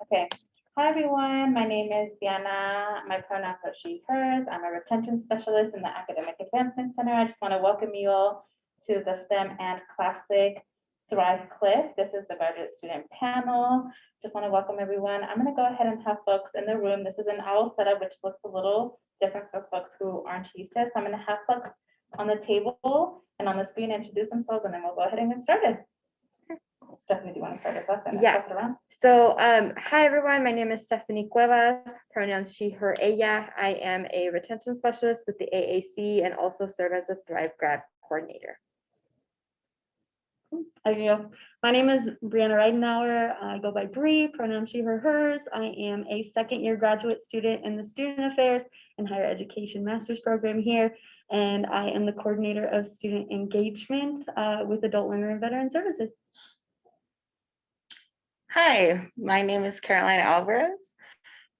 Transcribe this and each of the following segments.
Okay. Hi, everyone. My name is Diana. My pronouns are she, hers. I'm a retention specialist in the Academic Advancement Center. I just want to welcome you all to the STEM and Classic Thrive Cliff. This is the graduate student panel. Just want to welcome everyone. I'm going to go ahead and have folks in the room. This is an owl setup, which looks a little different for folks who aren't used to it. So I'm going to have folks on the table and on the screen introduce themselves, and then we'll go ahead and get started. Stephanie, do you want to start us off? And Yeah. pass it around? So, hi everyone, my name is Stephanie Cuevas, pronouns she, her, ella. I am a retention specialist with the AAC and also serve as a Thrive grad coordinator. Hi, Gail. My name is Brianna Reidenauer. I go by Bree, pronouns she, her, hers. I am a second-year graduate student in the Student Affairs and Higher Education Master's Program here, and I am the coordinator of student engagement with Adult Learner and Veteran Services. Hi, my name is Caroline Alvarez.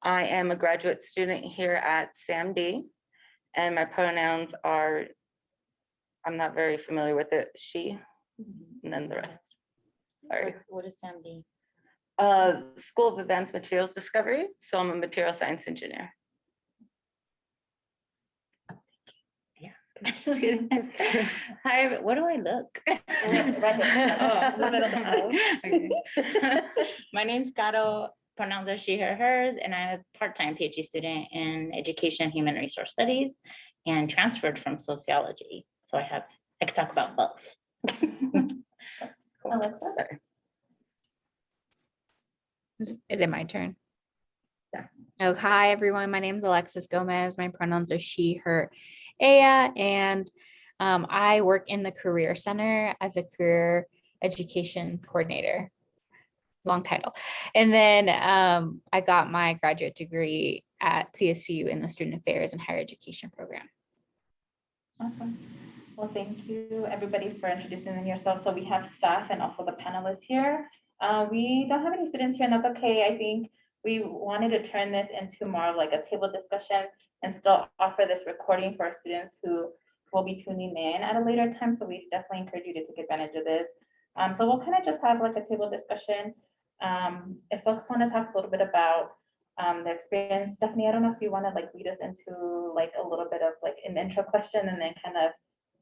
I am a graduate student here at SAMD, and my pronouns are, I'm not very familiar with it, she, and then the rest. Sorry. What is SAMD? School of Advanced Materials Discovery, so I'm a material science engineer. Just kidding. Hi, what do I look? Right here. Okay. My name's GATO, pronouns are she, her, hers, and I'm a part-time PhD student in education, human resource studies, and transferred from sociology. So I can talk about both. Alexa? Sorry. Is it my turn? Yeah. Oh, hi, everyone. My name is Alexis Gomez. My pronouns are she, her, ella, and I work in the Career Center as a career education coordinator. Long title. And then I got my graduate degree at CSU in the Student Affairs and Higher Education program. Awesome. Well, thank you, everybody, for introducing yourself. So we have staff and also the panelists here. We don't have any students here, and that's okay. I think we wanted to turn this into more of like a table discussion and still offer this recording for our students who will be tuning in at a later time. So we definitely encourage you to take advantage of this. So we'll kind of just have like a table discussion. If folks want to talk a little bit about their experience, Stephanie, I don't know if you want to like lead us into like a little bit of like an intro question, and then kind of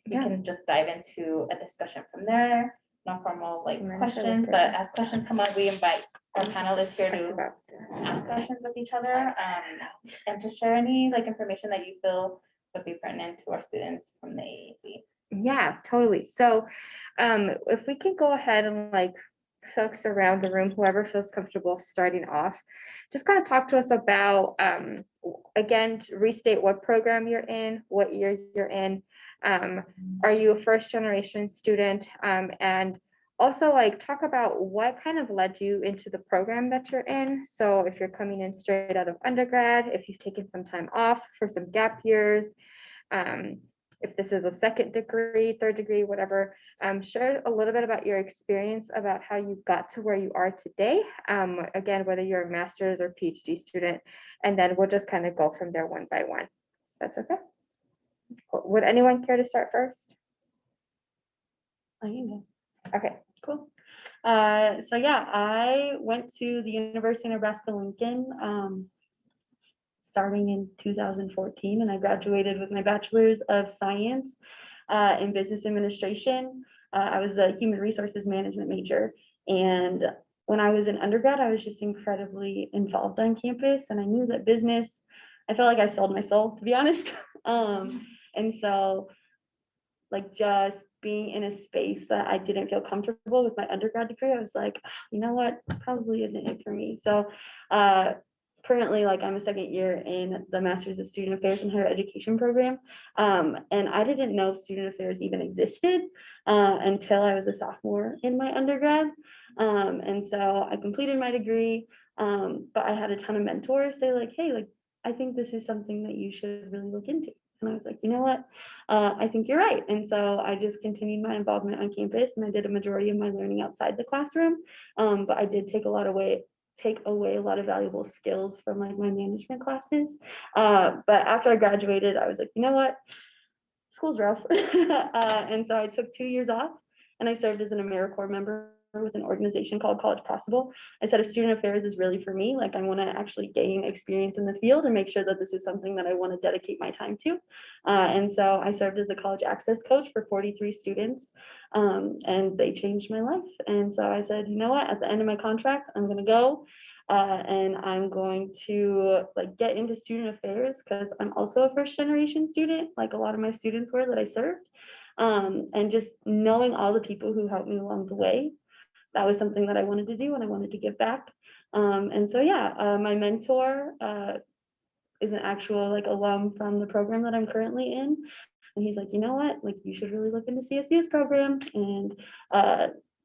we can just dive into a discussion from there. No formal like questions, but as questions come up, we invite our panelists here to ask questions with each other and to share any like information that you feel would be pertinent to our students from the AAC. Yeah, totally. So if we could go ahead and like folks around the room, whoever feels comfortable starting off, just kind of talk to us about, again, restate what program you're in, what year you're in. Are you a first generation student? And also like talk about what kind of led you into the program that you're in. So if you're coming in straight out of undergrad, if you've taken some time off for some gap years, if this is a second degree, third degree, whatever, share a little bit about your experience about how you got to where you are today. Again, whether you're a master's or PhD student, and then we'll just kind of go from there one by one. That's okay. Would anyone care to start first? I can go. Okay. Cool. So yeah, I went to the University of Nebraska-Lincoln starting in 2014, and I graduated with my bachelor's of science in business administration. I was a human resources management major, and when I was in undergrad, I was just incredibly involved on campus, and I knew that business, I felt like I sold my soul, to be honest. And so like just being in a space that I didn't feel comfortable with my undergrad degree, I was like, you know what, this probably isn't it for me. So currently, like I'm a second year in the Master's of Student Affairs and Higher Education program. And I didn't know Student Affairs even existed until I was a sophomore in my undergrad. And so I completed my degree, but I had a ton of mentors say like, hey, like, I think this is something that you should really look into. And I was like, you know what, I think you're right. And so I just continued my involvement on campus, and I did a majority of my learning outside the classroom. But I did take away a lot of valuable skills from like my management classes. But after I graduated, I was like, you know what, school's rough. And so I took 2 years off, and I served as an AmeriCorps member with an organization called College Possible. I said, a student affairs is really for me. Like, I want to actually gain experience in the field and make sure that this is something that I want to dedicate my time to. And so I served as a college access coach for 43 students, and they changed my life. And so I said, you know what, at the end of my contract, I'm going to go. And I'm going to like get into student affairs because I'm also a first generation student, like a lot of my students were that I served. And just knowing all the people who helped me along the way, that was something that I wanted to do and I wanted to give back. And so, yeah, my mentor is an actual like alum from the program that I'm currently in. And he's like, you know what, like you should really look into CSU's program. And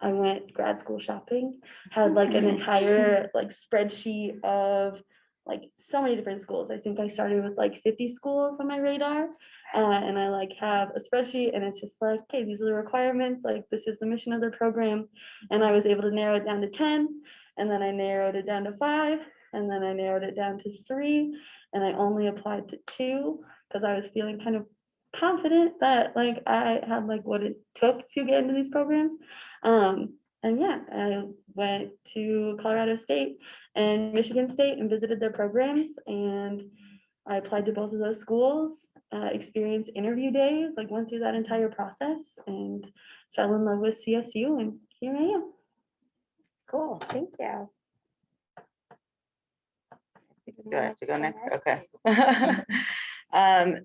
I went grad school shopping, had like an entire like spreadsheet of like so many different schools. I think I started with like 50 schools on my radar. And I like have a spreadsheet and it's just like, okay, these are the requirements, like this is the mission of the program. And I was able to narrow it down to 10, and then I narrowed it down to 5, and then I narrowed it down to 3, and I only applied to 2 because I was feeling kind of confident that like I had like what it took to get into these programs. And yeah, I went to Colorado State and Michigan State and visited their programs, and I applied to both of those schools, experienced interview days, like went through that entire process and fell in love with CSU, and here I am. Cool, thank you. Do I have to go next? Okay.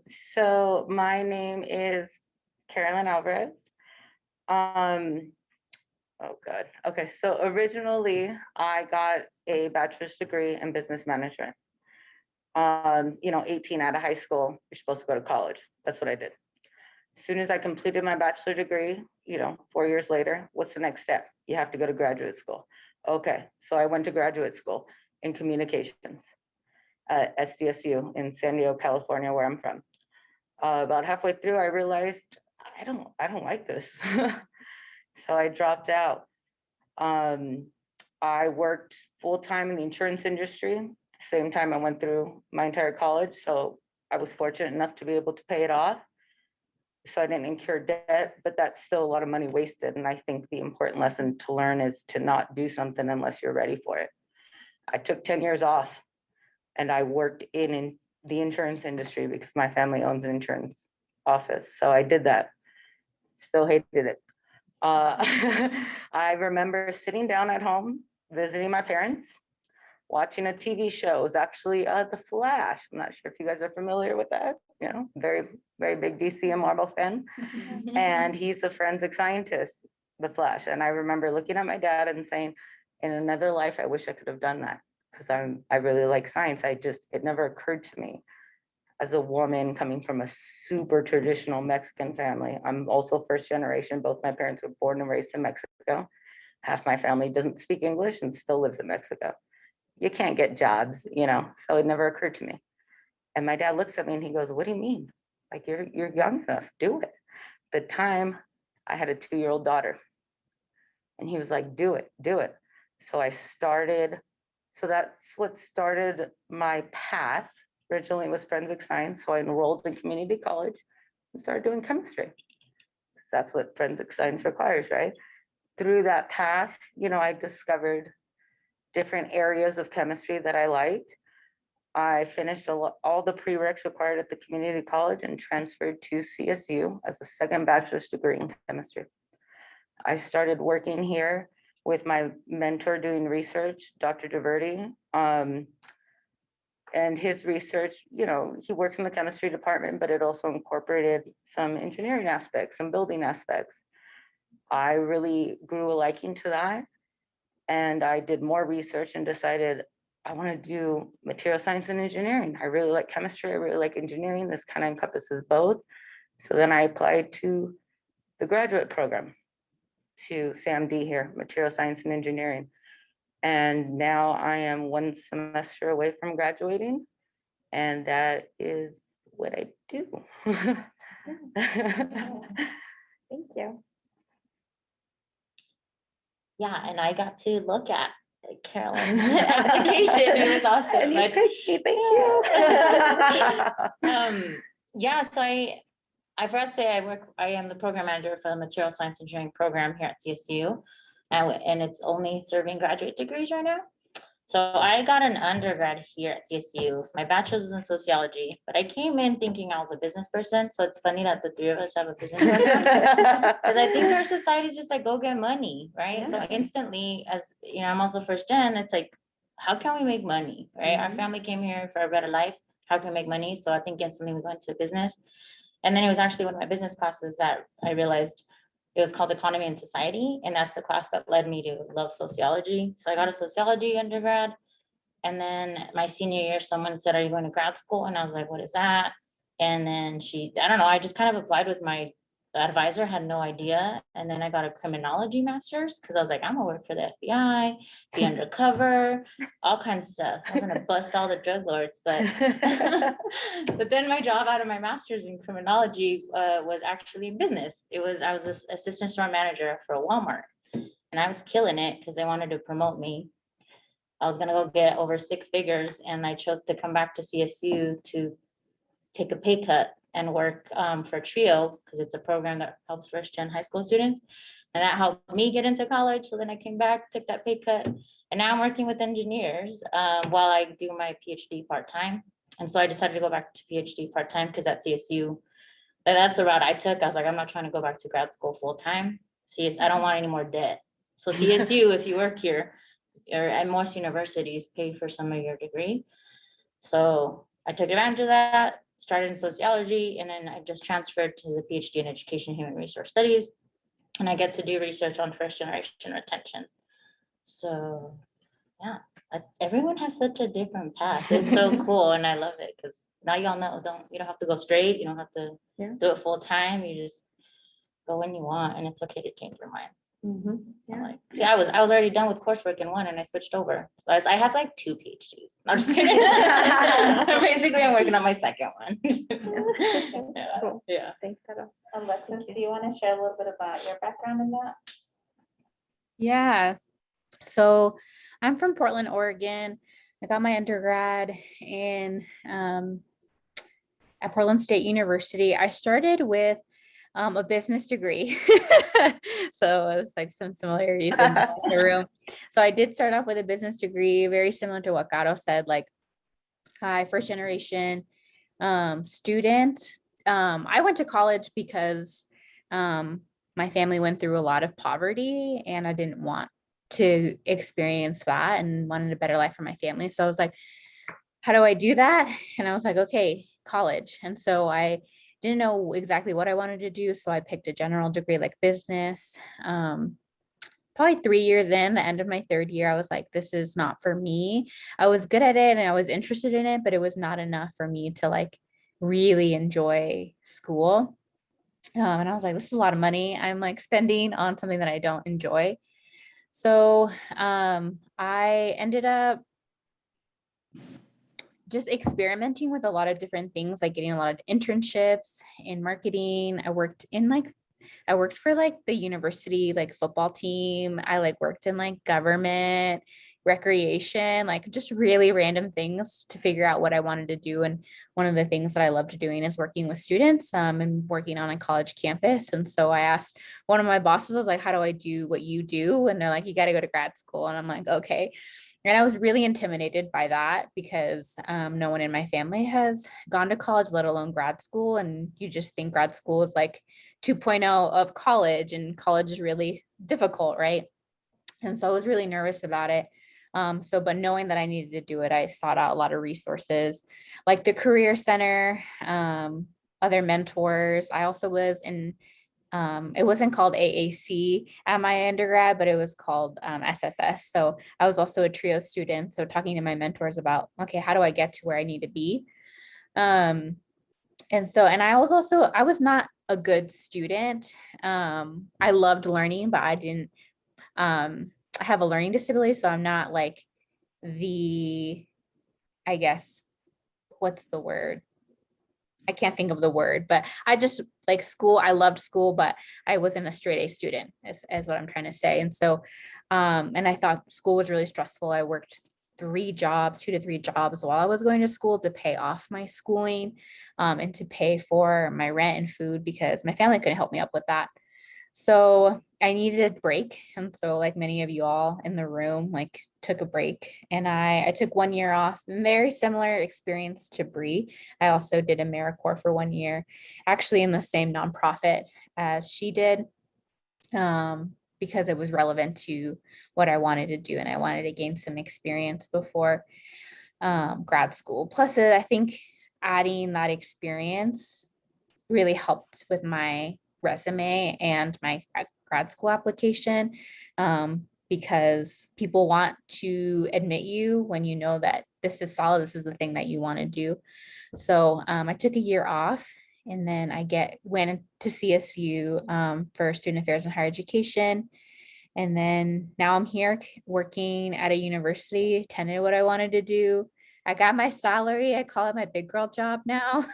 So my name is Carolyn Alvarez. Oh God. Okay, so originally I got a bachelor's degree in business management. 18 out of high school, you're supposed to go to college. That's what I did. As soon as I completed my bachelor degree, 4 years later, what's the next step? You have to go to graduate school. Okay, so I went to graduate school in communications at SDSU in San Diego, California, where I'm from. About halfway through, I realized I don't like this. So I dropped out. I worked full-time in the insurance industry. Same time I went through my entire college. So I was fortunate enough to be able to pay it off. So I didn't incur debt, but that's still a lot of money wasted. And I think the important lesson to learn is to not do something unless you're ready for it. I took 10 years off and I worked in the insurance industry because my family owns an insurance office. So I did that. Still hated it. I remember sitting down at home, visiting my parents, watching a TV show. It was actually The Flash. I'm not sure if you guys are familiar with that. Very, very big DC and Marvel fan. And he's a forensic scientist, The Flash. And I remember looking at my dad and saying, in another life, I wish I could have done that because I really like science. It never occurred to me as a woman coming from a super traditional Mexican family. I'm also first generation. Both my parents were born and raised in Mexico. Half my family doesn't speak English and still lives in Mexico. You can't get jobs, so it never occurred to me. And my dad looks at me and he goes, what do you mean? Like, you're young enough, do it. At the time, I had a 2-year-old daughter. And he was like, do it. So I started, so that's what started my path. Originally it was forensic science, so I enrolled in community college and started doing chemistry. That's what forensic science requires, right? Through that path, I discovered different areas of chemistry that I liked. I finished all the prereqs required at the community college and transferred to CSU as a second bachelor's degree in chemistry. I started working here with my mentor doing research, Dr. Diverty. And his research, he works in the chemistry department, but it also incorporated some engineering aspects, some building aspects. I really grew a liking to that. And I did more research and decided I want to do material science and engineering. I really like chemistry. I really like engineering. This kind of encompasses both. So then I applied to the graduate program to SAMD here, material science and engineering. And now I am 1 semester away from graduating. And that is what I do. Thank you. Yeah, and I got to look at Carolyn's application. It was awesome. And you Like, picked me, thank you. Yeah, so I forgot to say I am the program manager for the material science engineering program here at CSU. and it's only serving graduate degrees right now. So I got an undergrad here at CSU. So my bachelor's is in sociology, but I came in thinking I was a business person. So it's funny that the three of us have a business background. Because I think our society is just like, go get money, right? So instantly, as you know, I'm also first gen, it's like, how can we make money, right? Our family came here for a better life. How can we make money? So I think instantly we go into business. And then it was actually one of my business classes that I realized it was called Economy and Society. And that's the class that led me to love sociology. So I got a sociology undergrad. And then my senior year, someone said, are you going to grad school? And I was like, what is that? And then I don't know, I just kind of applied with my advisor, had no idea. And then I got a criminology master's because I was like, I'm gonna work for the FBI, be undercover, all kinds of stuff. I was gonna bust all the drug lords, but but then my job out of my master's in criminology was actually business. I was an assistant store manager for a Walmart, and I was killing it because they wanted to promote me. I was gonna go get over 6 figures, and I chose to come back to CSU to take a pay cut and work for TRIO because it's a program that helps first gen high school students. And that helped me get into college. So then I came back, took that pay cut, and now I'm working with engineers while I do my PhD part-time. And so I decided to go back to PhD part-time because at CSU, that's the route I took. I was like, I'm not trying to go back to grad school full-time. I don't want any more debt. So CSU, if you work here, or at most universities, pay for some of your degree. So I took advantage of that, started in sociology, and then I just transferred to the PhD in education and human resource studies. And I get to do research on first generation retention. So yeah, everyone has such a different path. It's so cool. And I love it because now y'all know, you don't have to go straight. You don't have to do it full time. You just go when you want, and it's okay to change your mind. Like, see, I was already done with coursework in one, and I switched over. So I have like 2 PhDs. I'm just kidding. Basically, I'm working on my second one. Yeah. Cool. Yeah. Thanks, Kata. Alexis, do you want to share a little bit about your background in that? Yeah. So I'm from Portland, Oregon. I got my undergrad in at Portland State University. I started with a business degree. So it's like some similarities in the room. So I did start off with a business degree, very similar to what Gato said, like first generation student. I went to college because my family went through a lot of poverty and I didn't want to experience that and wanted a better life for my family. So I was like, how do I do that? And I was like, okay, college. And so I didn't know exactly what I wanted to do. So I picked a general degree like business. Probably 3 years in, the end of my 3rd year, I was like, this is not for me. I was good at it and I was interested in it, but it was not enough for me to like really enjoy school. And I was like, this is a lot of money I'm like spending on something that I don't enjoy. So I ended up just experimenting with a lot of different things, like getting a lot of internships in marketing. I worked for like the university, like football team. I like worked in like government, recreation, like just really random things to figure out what I wanted to do. And one of the things that I loved doing is working with students and working on a college campus. And so I asked one of my bosses, I was like, how do I do what you do? And they're like, you got to go to grad school. And I'm like, okay. And I was really intimidated by that because no one in my family has gone to college, let alone grad school. And you just think grad school is like 2.0 of college, and college is really difficult, right? And so I was really nervous about it. But knowing that I needed to do it, I sought out a lot of resources like the Career Center, other mentors. I also was in it wasn't called AAC at my undergrad, but it was called SSS. So I was also a TRIO student. So talking to my mentors about, okay, how do I get to where I need to be? And I was not a good student. I loved learning, but I didn't, I have a learning disability. So I'm not like I guess, what's the word? I can't think of the word, but I just like school. I loved school, but I wasn't a straight A student is what I'm trying to say. And so, and I thought school was really stressful. I worked 2 to 3 jobs while I was going to school to pay off my schooling, and to pay for my rent and food because my family couldn't help me up with that. So I needed a break. And so like many of you all in the room, like took a break, and I took 1 year off. Very similar experience to Bree. I also did AmeriCorps for 1 year, actually in the same nonprofit as she did, because it was relevant to what I wanted to do. And I wanted to gain some experience before grad school. Plus, I think adding that experience really helped with my resume and my grad school application, because people want to admit you when you know that this is solid, this is the thing that you want to do. So I took a year off, and then went to CSU for student affairs and higher education. And then now I'm here working at a university, attended what I wanted to do. I got my salary. I call it my big girl job now.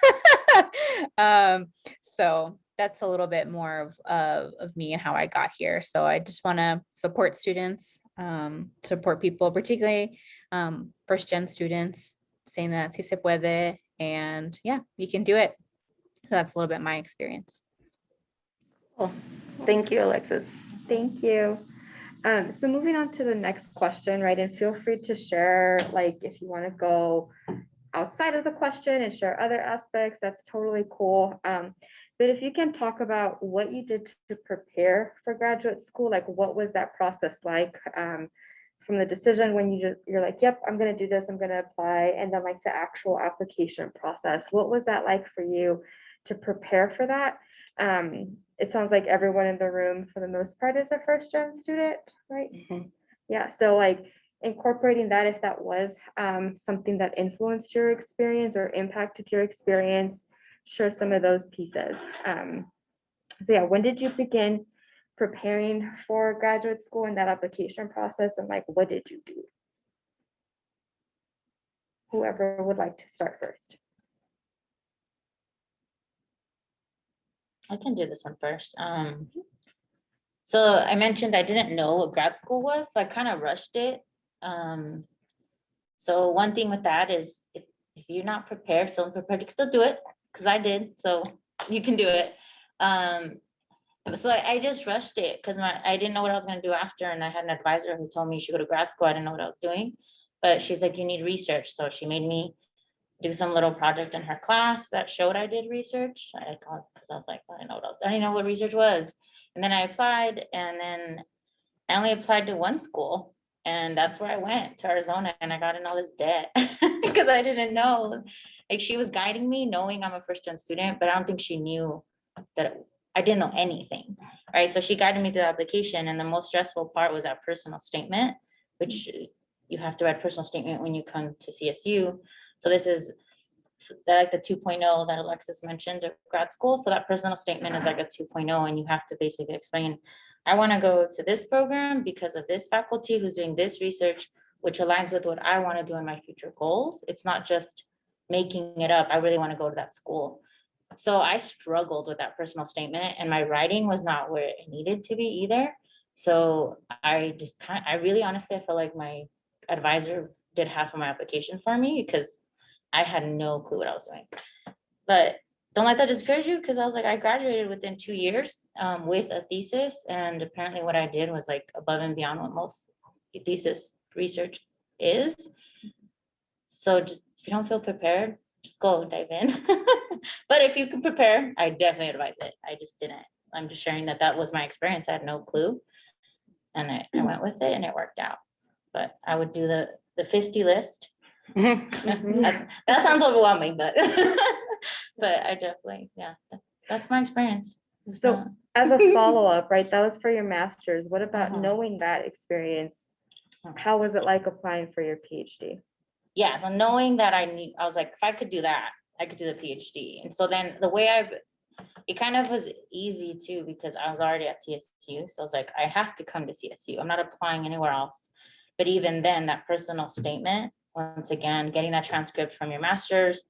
So that's a little bit more of me and how I got here. So I just want to support students, support people, particularly first gen students, saying that si se puede, and yeah, you can do it. So that's a little bit my experience. Cool. Thank you, Alexis. Thank you. So moving on to the next question, right? And feel free to share, like, if you want to go outside of the question and share other aspects, that's totally cool. But if you can talk about what you did to prepare for graduate school, like what was that process like, from the decision when you're like, yep, I'm going to do this, I'm going to apply, and then like the actual application process, what was that like for you to prepare for that? It sounds like everyone in the room for the most part is a first gen student, right? Mhm. Yeah, so like incorporating that, if that was something that influenced your experience or impacted your experience, share some of those pieces. So yeah, when did you begin preparing for graduate school and that application process, and like what did you do? Whoever would like to start first. I can do this one first. So I mentioned I didn't know what grad school was, so I kind of rushed it. So one thing with that is if you're not prepared, feeling prepared, you can still do it, because I did, so you can do it. So I just rushed it because I didn't know what I was gonna do after, and I had an advisor who told me you should go to grad school. I didn't know what I was doing, but she's like, you need research, so she made me do some little project in her class that showed I did research. I was like, I didn't know what research was. And then I applied, and then I only applied to one school, and that's where I went, to Arizona, and I got in all this debt because I didn't know. Like, she was guiding me knowing I'm a first gen student, but I don't think she knew that I didn't know anything, right? So she guided me through the application, and the most stressful part was that personal statement, which you have to write personal statement when you come to CSU. So this is like the 2.0 that Alexis mentioned of grad school. So that personal statement is like a 2.0, and you have to basically explain, I want to go to this program because of this faculty who's doing this research, which aligns with what I want to do in my future goals. It's not just making it up. I really want to go to that school. So I struggled with that personal statement, and my writing was not where it needed to be either. So I really honestly, I feel like my advisor did half of my application for me, because I had no clue what I was doing. But don't let that discourage you, because I was like, I graduated within 2 years with a thesis, and apparently what I did was like above and beyond what most thesis research is. So just if you don't feel prepared, just go dive in. But if you can prepare, I definitely advise it. I just didn't. I'm just sharing that was my experience. I had no clue, and I went with it, and it worked out. But I would do the 50 list. That sounds overwhelming, but but I definitely, yeah, that's my experience. So as a follow-up, right, that was for your master's. What about Uh-huh. knowing that experience? How was it like applying for your PhD? Yeah, so knowing that I was like, if I could do that, I could do the PhD. And so then the way it kind of was easy too, because I was already at CSU. So I was like, I have to come to CSU. I'm not applying anywhere else. But even then, that personal statement, once again, getting that transcript from your master's,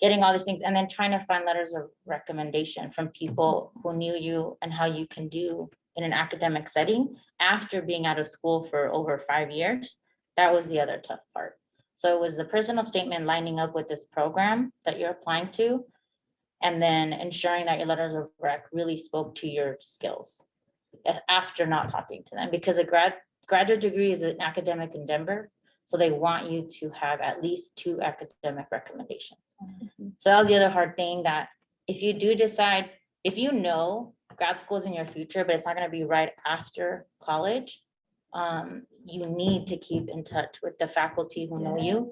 getting all these things, and then trying to find letters of recommendation from people who knew you and how you can do in an academic setting after being out of school for over 5 years. That was the other tough part. So it was the personal statement lining up with this program that you're applying to, and then ensuring that your letters of rec really spoke to your skills. after not talking to them, because a graduate degree is an academic endeavor. So they want you to have at least 2 academic recommendations. So that was the other hard thing, that if you do decide, if you know grad school is in your future, but it's not gonna be right after college, you need to keep in touch with the faculty who know you.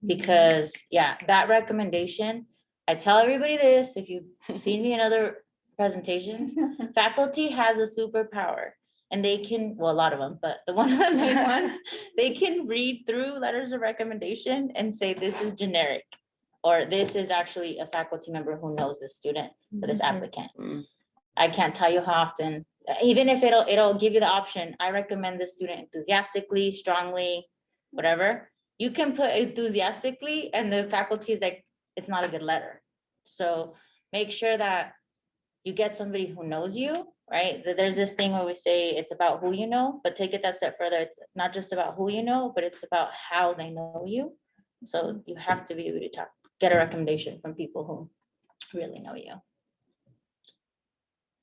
Because yeah, that recommendation, I tell everybody this, if you've seen me in other presentations, faculty has a superpower. And they can, well, a lot of them, but the one of the main ones, they can read through letters of recommendation and say, this is generic. Or this is actually a faculty member who knows this student or this applicant. I can't tell you how often, even if it'll give you the option, I recommend this student enthusiastically, strongly, whatever. You can put enthusiastically and the faculty is like, it's not a good letter. So make sure that you get somebody who knows you, right? There's this thing where we say it's about who you know, but take it that step further. It's not just about who you know, but it's about how they know you. So you have to be able to get a recommendation from people who really know you.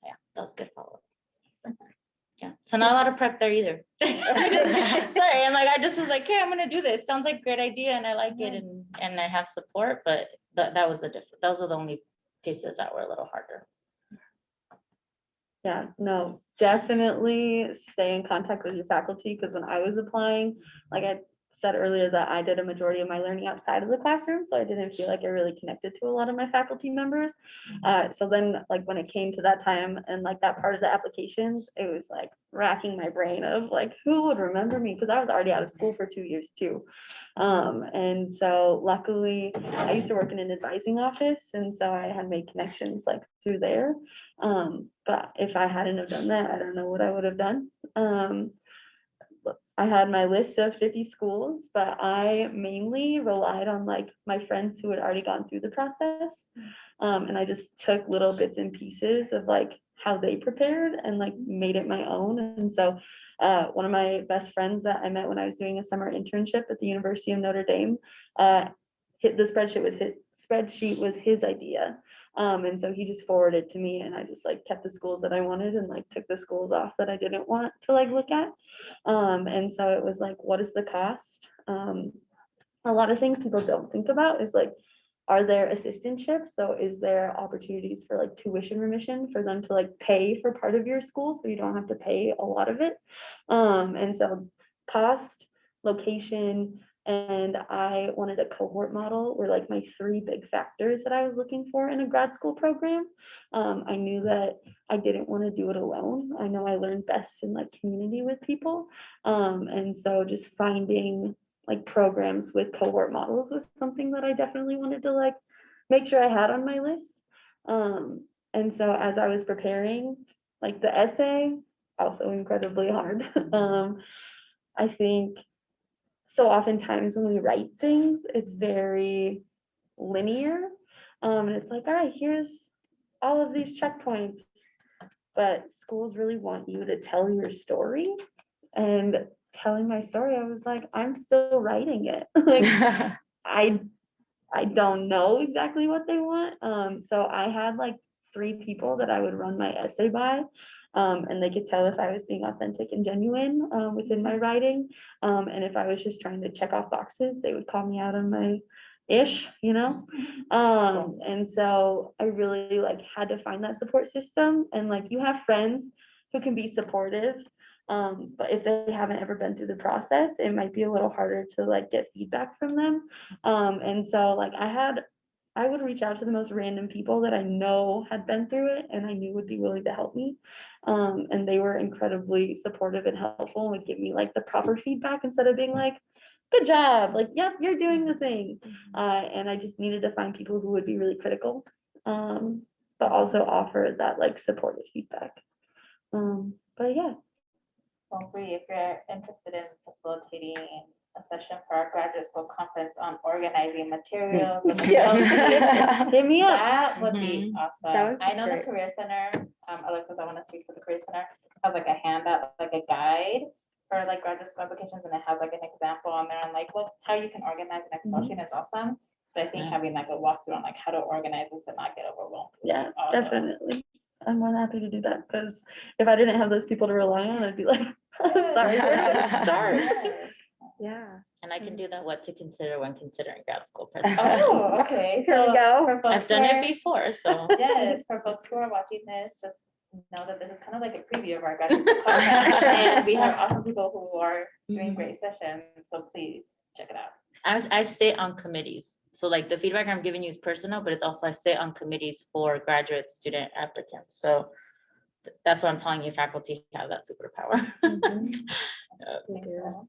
Yeah, that was good follow-up. Yeah, so not a lot of prep there either. Sorry, I just was like, hey, I'm gonna do this. Sounds like a great idea and I like it and I have support, but that was the difference. Those are the only pieces that were a little harder. Yeah, no, definitely stay in contact with your faculty, because when I was applying, like I said earlier, that I did a majority of my learning outside of the classroom, so I didn't feel like I really connected to a lot of my faculty members. So then like when it came to that time and like that part of the applications, it was like racking my brain of like, who would remember me? Because I was already out of school for 2 years too. And so luckily I used to work in an advising office, and so I had made connections like through there. But if I hadn't have done that, I don't know what I would have done. I had my list of 50 schools, but I mainly relied on like my friends who had already gone through the process. And I just took little bits and pieces of like how they prepared and like made it my own. And so one of my best friends that I met when I was doing a summer internship at the University of Notre Dame, the spreadsheet was his idea. And so he just forwarded it to me, and I just like kept the schools that I wanted and like took the schools off that I didn't want to like look at. And so it was like, what is the cost? A lot of things people don't think about is like, are there assistantships? So is there opportunities for like tuition remission for them to like pay for part of your school so you don't have to pay a lot of it? And so cost, location, and I wanted a cohort model were like my 3 big factors that I was looking for in a grad school program. I knew that I didn't want to do it alone. I know I learned best in like community with people. And so just finding like programs with cohort models was something that I definitely wanted to like make sure I had on my list. And so as I was preparing like the essay, also incredibly hard. I think so oftentimes when we write things, it's very linear. And it's like, all right, here's all of these checkpoints. But schools really want you to tell your story. And telling my story, I was like, I'm still writing it. Like I don't know exactly what they want. So I had like 3 people that I would run my essay by. And they could tell if I was being authentic and genuine within my writing. And if I was just trying to check off boxes, they would call me out on my ish, you know? And so I really like had to find that support system. And like you have friends who can be supportive. But if they haven't ever been through the process, it might be a little harder to like get feedback from them. And so like I would reach out to the most random people that I know had been through it and I knew would be willing to help me. And they were incredibly supportive and helpful and would give me like the proper feedback instead of being like, good job, like, yep, you're doing the thing. And I just needed to find people who would be really critical, but also offer that like supportive feedback. But yeah. Well, Bree, if you're interested in facilitating a session for our graduate school conference on organizing materials. Hit me up. That would be That awesome. would be I know the great. Career Center, Alexis, I want to speak for the Career Center, has like a handout, like a guide for like graduate school applications, and it has like an example on there on like, well, how you can organize an Excel sheet. It's awesome. But I think having like a walkthrough on like how to organize this and not get overwhelmed. would be Yeah, awesome. definitely. I'm more than happy to do that, because if I didn't have those people to rely on, I'd be like, I'm sorry, where do I start? Yes. Yeah. And I can do the what to consider when considering grad school Oh, presentation. okay. Here we So go. for folks I've done who it are- before, so. Yes, for folks who are watching this, just know that this is kind of like a preview of our graduate school content. And we have awesome people who are doing Mhm. great sessions, so please check it out. I sit on committees. So like the feedback I'm giving you is personal, but it's also I sit on committees for graduate student applicants. So that's what I'm telling you, faculty have that superpower. We do.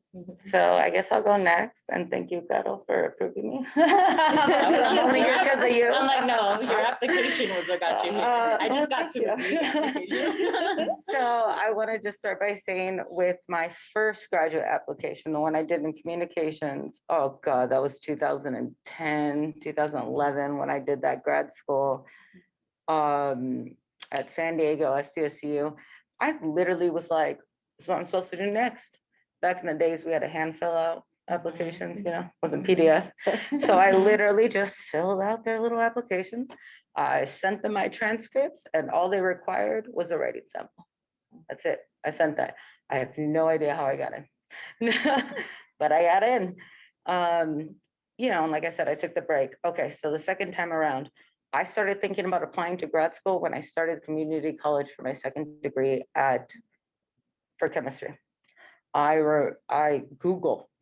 So I guess I'll go next, and thank you, Gato, for approving me. I was I'm only here because of you. I'm like, no, your application was what got you here. I well, just got thank to you. review the application. So I want to just start by saying with my first graduate application, the one I did in communications, oh God, that was 2010, 2011, when I did that grad school at San Diego, SDSU. I literally was like, this is what I'm supposed to do next. Back in the days, we had to hand fill out applications, wasn't PDF. So I literally just filled out their little application. I sent them my transcripts, and all they required was a writing sample. That's it. I sent that. I have no idea how I got in, but I got in. And like I said, I took the break. Okay, so the second time around, I started thinking about applying to grad school when I started community college for my second degree for chemistry.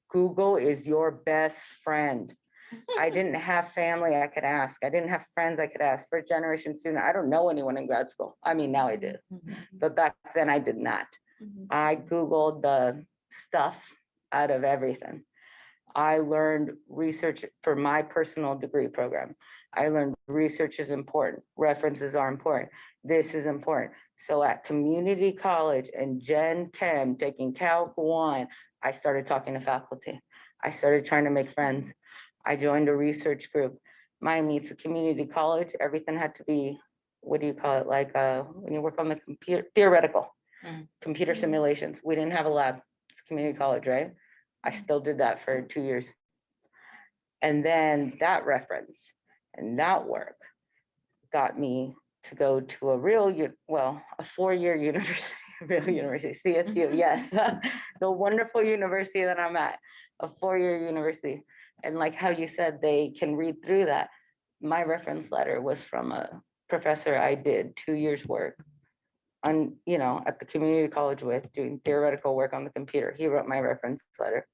Google is your best friend. I didn't have family I could ask. I didn't have friends I could ask. First generation student, I don't know anyone in grad school. I mean, now I did, but back then I did not. I Googled the stuff out of everything. I learned research for my personal degree program. I learned research is important. References are important. This is important. So at community college and Gen Chem, taking Calc 1, I started talking to faculty. I started trying to make friends. I joined a research group. Miami, it's a community college. Everything had to be, what do you call it? Like when you work on the computer, theoretical, computer simulations. We didn't have a lab. It's community college, right? I still did that for 2 years. And then that reference and that work got me to go to a 4-year university, CSU, yes, the wonderful university that I'm at, a 4-year university. And like how you said, they can read through that. My reference letter was from a professor I did 2 years work on, at the community college with, doing theoretical work on the computer. He wrote my reference letter.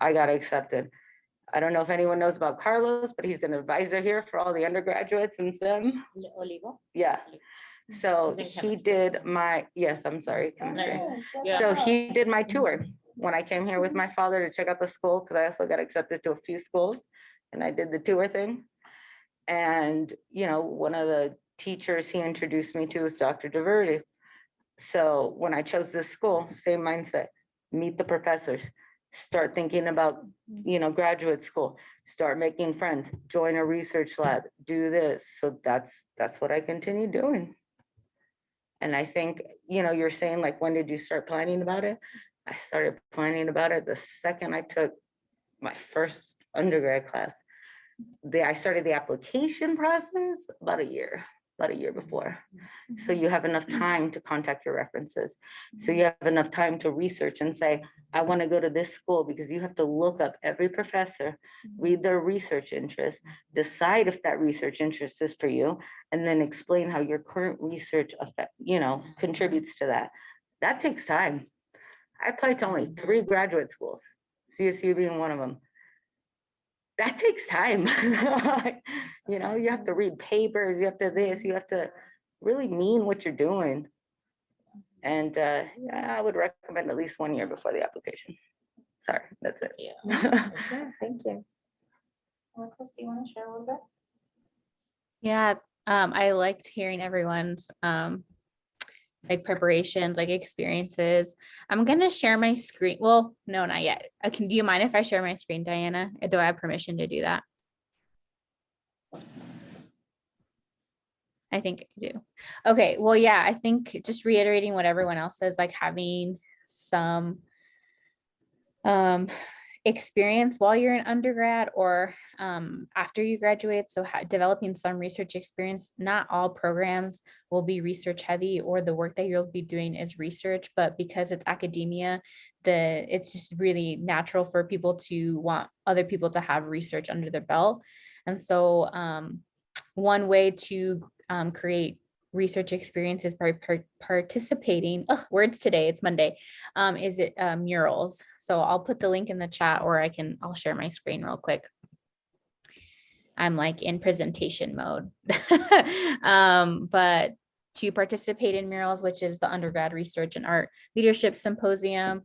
I got accepted. I don't know if anyone knows about Carlos, but he's an advisor here for all the undergraduates in STEM. Olivo? Yeah. So He's in he chemistry. did chemistry. Yeah. So he did my tour when I came here with my father to check out the school, because I also got accepted to a few schools, and I did the tour thing. And, one of the teachers he introduced me to was Dr. DeVerde. So when I chose this school, same mindset, meet the professors, start thinking about, graduate school, start making friends, join a research lab, do this. So that's what I continue doing. And I think, you're saying like, when did you start planning about it? I started planning about it the second I took my first undergrad class. I started the application process about a year before. So you have enough time to contact your references. So you have enough time to research and say, I want to go to this school, because you have to look up every professor, read their research interest, decide if that research interest is for you, and then explain how your current research contributes to that. That takes time. I applied to only 3 graduate schools, CSU being one of them. That takes time. You have to read papers, you have to this, you have to really mean what you're doing. And I would recommend at least 1 year before the application. Sorry, that's it. Yeah. Yeah, thank you. Alexis, do you want to share a little bit? Yeah, I liked hearing everyone's like preparations, like experiences. I'm gonna share my screen. Well, no, not yet. Do you mind if I share my screen, Diana? Do I have permission to do that? I think I do. Okay, well, yeah, I think just reiterating what everyone else says, like having some experience while you're in undergrad or after you graduate. So developing some research experience. Not all programs will be research heavy or the work that you'll be doing is research, but because it's academia, it's just really natural for people to want other people to have research under their belt. And so one way to create research experiences by participating, words today, it's Monday, is it Murals. So I'll put the link in the chat, or I'll share my screen real quick. I'm like in presentation mode. But to participate in Murals, which is the undergrad research and art leadership symposium.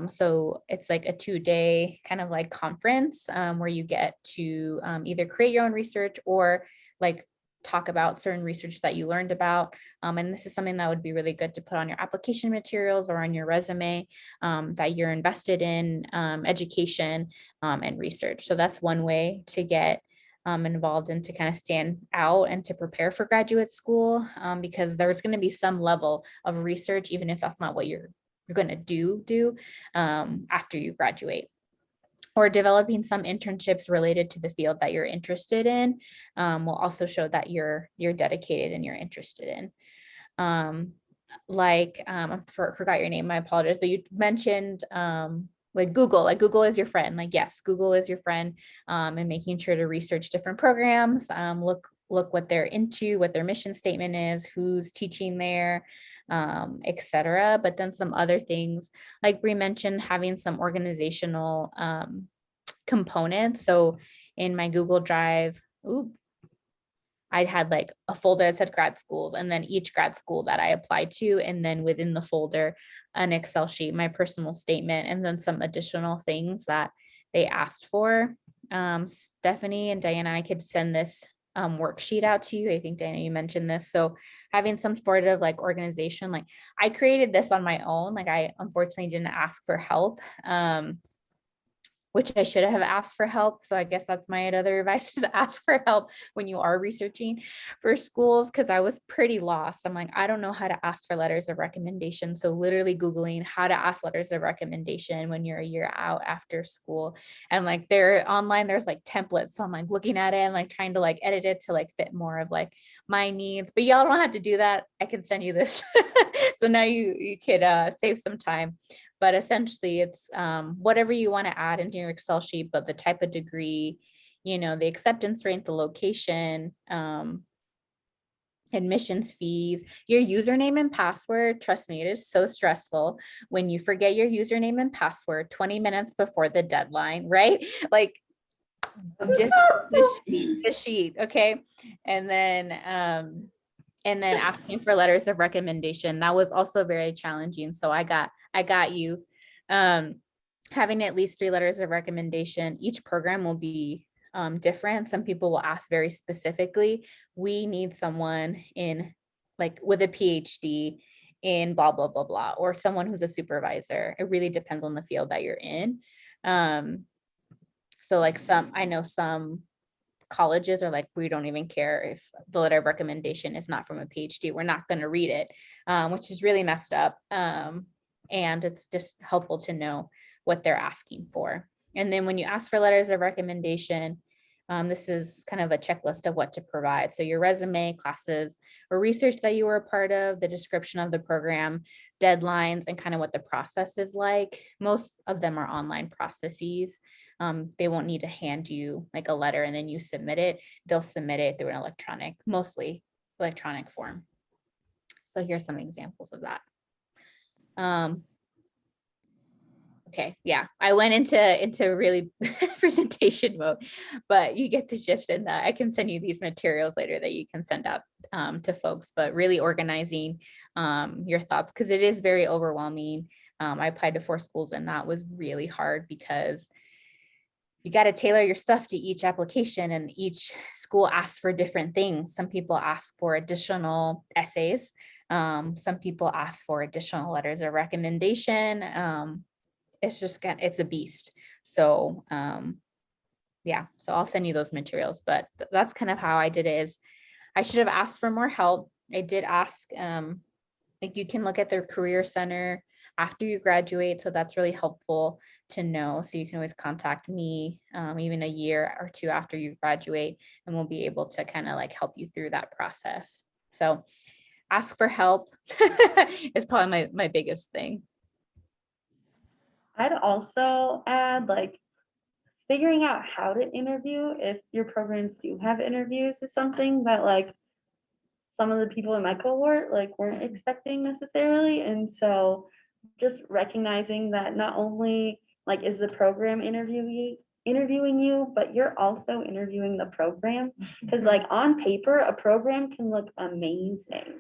So it's like a 2-day kind of like conference where you get to either create your own research or like talk about certain research that you learned about. And this is something that would be really good to put on your application materials or on your resume, that you're invested in education and research. So that's one way to get involved and to kind of stand out and to prepare for graduate school, because there's going to be some level of research, even if that's not what you're going to do after you graduate. Or developing some internships related to the field that you're interested in will also show that you're dedicated and you're interested in. I forgot your name, I apologize, but you mentioned like Google is your friend. Like, yes, Google is your friend, and making sure to research different programs, look what they're into, what their mission statement is, who's teaching there, etc. But then some other things, like Bree mentioned, having some organizational components. So in my Google Drive, I had like a folder that said grad schools, and then each grad school that I applied to, and then within the folder, an Excel sheet, my personal statement, and then some additional things that they asked for. Stephanie and Diana, I could send this worksheet out to you. I think Diana, you mentioned this. So having some sort of like organization, like I created this on my own. Like I unfortunately didn't ask for help. Which I should have asked for help. So I guess that's my other advice, is ask for help when you are researching for schools, because I was pretty lost. I'm like, I don't know how to ask for letters of recommendation. So literally Googling how to ask letters of recommendation when you're a year out after school. And like they're online, there's like templates. So I'm like looking at it and like trying to like edit it to like fit more of like my needs. But y'all don't have to do that. I can send you this. So now you could save some time. But essentially it's whatever you want to add into your Excel sheet, but the type of degree, the acceptance rate, the location, admissions fees, your username and password. Trust me, it is so stressful when you forget your username and password 20 minutes before the deadline, right? Like just the sheet, okay? And then asking for letters of recommendation, that was also very challenging. So I got you. Having at least 3 letters of recommendation. Each program will be different. Some people will ask very specifically, we need someone in like with a PhD in blah, blah, blah, blah, or someone who's a supervisor. It really depends on the field that you're in. So like I know some colleges are like, we don't even care if the letter of recommendation is not from a PhD, we're not going to read it, which is really messed up. And it's just helpful to know what they're asking for. And then when you ask for letters of recommendation, this is kind of a checklist of what to provide. So your resume, classes or research that you were a part of, the description of the program, deadlines, and kind of what the process is like. Most of them are online processes. They won't need to hand you like a letter and then you submit it. They'll submit it through an mostly electronic form. So here's some examples of that. Okay, yeah, I went into really presentation mode, but you get the gist, and I can send you these materials later that you can send out to folks, but really organizing your thoughts, because it is very overwhelming. I applied to 4 schools and that was really hard because you got to tailor your stuff to each application, and each school asks for different things. Some people ask for additional essays. Some people ask for additional letters of recommendation. It's a beast. So yeah, so I'll send you those materials, but that's kind of how I did it. Is I should have asked for more help. I did ask, like you can look at their career center after you graduate. So that's really helpful to know. So you can always contact me even a year or two after you graduate, and we'll be able to kind of like help you through that process. So ask for help is probably my biggest thing. I'd also add like figuring out how to interview if your programs do have interviews is something that like some of the people in my cohort like weren't expecting necessarily. And so just recognizing that not only like is the program interviewing you, but you're also interviewing the program. Because like on paper, a program can look amazing,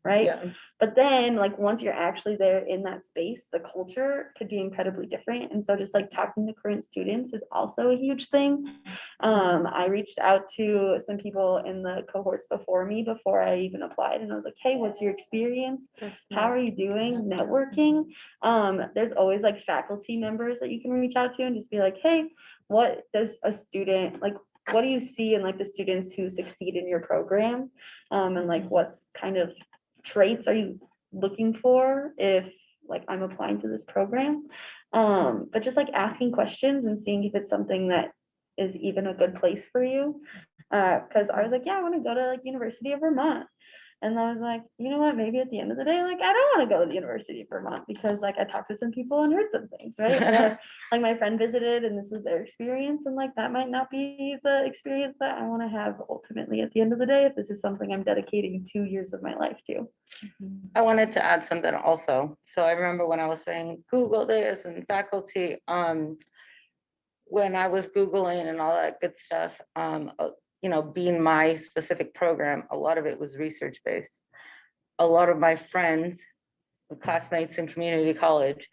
right? Yeah. But then like once you're actually there in that space, the culture could be incredibly different. And so just like talking to current students is also a huge thing. I reached out to some people in the cohorts before me before I even applied, and I was like, hey, what's your experience? How are you doing networking? There's always like faculty members that you can reach out to and just be like, hey, what does a student like, what do you see in like the students who succeed in your program? And like what's kind of traits are you looking for if like I'm applying to this program? But just like asking questions and seeing if it's something that is even a good place for you. Because I was like, yeah, I want to go to like University of Vermont. And I was like, you know what, maybe at the end of the day, like I don't want to go to the University of Vermont because like I talked to some people and heard some things, right? Or like my friend visited and this was their experience, and like that might not be the experience that I want to have ultimately at the end of the day if this is something I'm dedicating 2 years of my life to. I wanted to add something also. So I remember when I was saying Google this and faculty, when I was Googling and all that good stuff, you know, being my specific program, a lot of it was research-based. A lot of my friends, classmates in community college,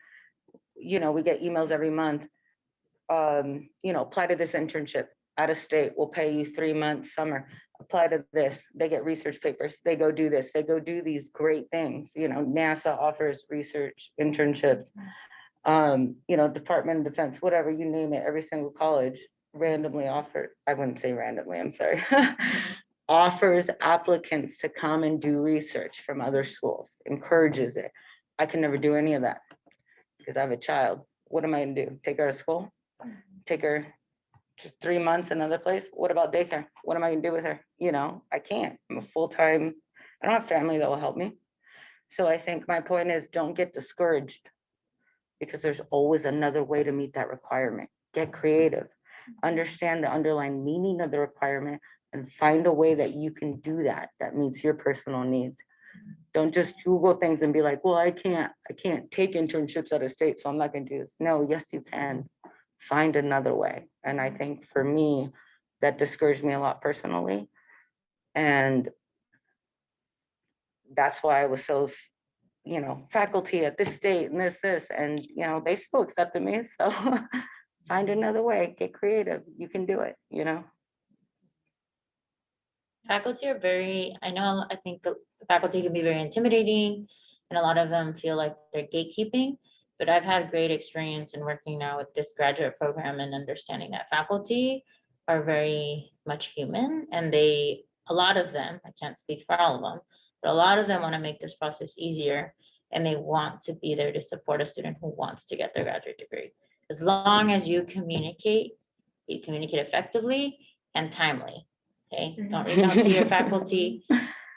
you know, we get emails every month, you know, apply to this internship out of state, we'll pay you 3 months, summer, apply to this, they get research papers, they go do this, they go do these great things. You know, NASA offers research internships, you know, Department of Defense, whatever, you name it, every single college randomly offered, I wouldn't say randomly, I'm sorry, offers applicants to come and do research from other schools, encourages it. I can never do any of that because I have a child. What am I gonna do? Take her to school? Take her just 3 months another place? What about daycare? What am I gonna do with her? You know, I can't. I'm a full-time, I don't have family that will help me. So I think my point is don't get discouraged because there's always another way to meet that requirement. Get creative, understand the underlying meaning of the requirement, and find a way that you can do that that meets your personal needs. Don't just Google things and be like, well, I can't take internships out of state, so I'm not gonna do this. No, yes, you can. Find another way. And I think for me, that discouraged me a lot personally. And that's why I was so, you know, faculty at this state and this, and, you know, they still accepted me. So find another way, get creative. You can do it, you know? Faculty are very, I think the faculty can be very intimidating, and a lot of them feel like they're gatekeeping. But I've had great experience in working now with this graduate program and understanding that faculty are very much human, and a lot of them, I can't speak for all of them, but a lot of them want to make this process easier, and they want to be there to support a student who wants to get their graduate degree. As long as you communicate effectively and timely. Okay, don't reach out to your faculty